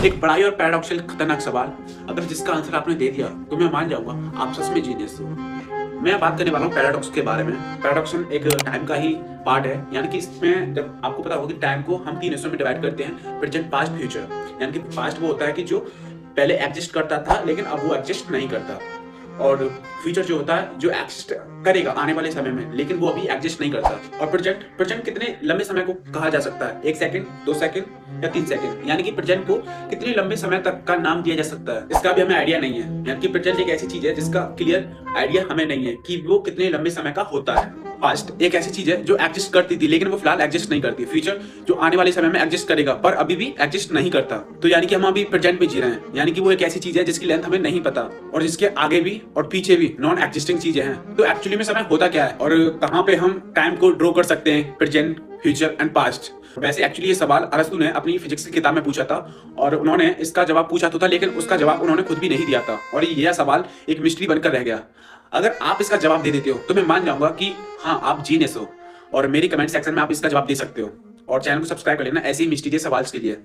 एक बड़ा ही और पैराडॉक्सिकल खतरनाक सवाल, अगर जिसका आंसर आपने दे दिया तो मैं मान जाऊंगा आप सच में जीनियस हो। मैं बात करने वाला हूँ पैराडॉक्स के बारे में। पैराडॉक्स एक टाइम का ही पार्ट है, यानी कि इसमें जब आपको पता होगा कि टाइम को हम 3 हिस्सों में डिवाइड करते हैं, प्रेजेंट, पास्ट, फ्यूचर। यानी कि पास्ट वो होता है कि जो पहले एग्जिस्ट करता था लेकिन अब वो एग्जिस्ट नहीं करता, और फ्यूचर जो होता है जो एग्जिस्ट करेगा आने वाले समय में लेकिन वो अभी एग्जिस्ट नहीं करता। और प्रेजेंट, प्रेजेंट कितने लंबे समय को कहा जा सकता है, 1 सेकंड, 2 सेकंड या 3 सेकंड। यानी कि प्रेजेंट को कितने लंबे समय तक का नाम दिया जा सकता है, इसका भी हमें आइडिया नहीं है। यानी कि प्रेजेंट एक ऐसी चीज है जिसका क्लियर आइडिया हमें नहीं है कि वो कितने लंबे समय का होता है। पास्ट एक ऐसी चीज है जो एग्जिस्ट करती थी लेकिन वो फिलहाल एग्जिस्ट नहीं करती। फ्यूचर जो आने वाले समय में एग्जिस्ट करेगा पर अभी भी एग्जिस्ट नहीं करता। तो यानी कि हम अभी प्रेजेंट में जी रहे हैं, यानी कि वो एक ऐसी चीज है जिसकी लेंथ हमें नहीं पता और जिसके आगे भी और पीछे भी नॉन एग्जिस्टिंग चीजें हैं। तो एक्चुअली में समय होता क्या है और कहाँ पे हम टाइम को ड्रॉ कर सकते हैं, प्रेजेंट, फ्यूचर एंड पास्ट। वैसे एक्चुअली ये सवाल अरस्तु ने अपनी फिजिक्स की किताब में पूछा था और उन्होंने इसका जवाब पूछा तो था लेकिन उसका जवाब उन्होंने खुद भी नहीं दिया था और यह सवाल एक मिस्ट्री बनकर रह गया। अगर आप इसका जवाब दे देते हो तो मैं मान जाऊंगा कि हाँ आप जीनियस हो, और मेरी कमेंट सेक्शन में आप इसका जवाब दे सकते हो। और चैनल को सब्सक्राइब कर लेना ऐसे ही मिस्टीरियस सवाल के लिए।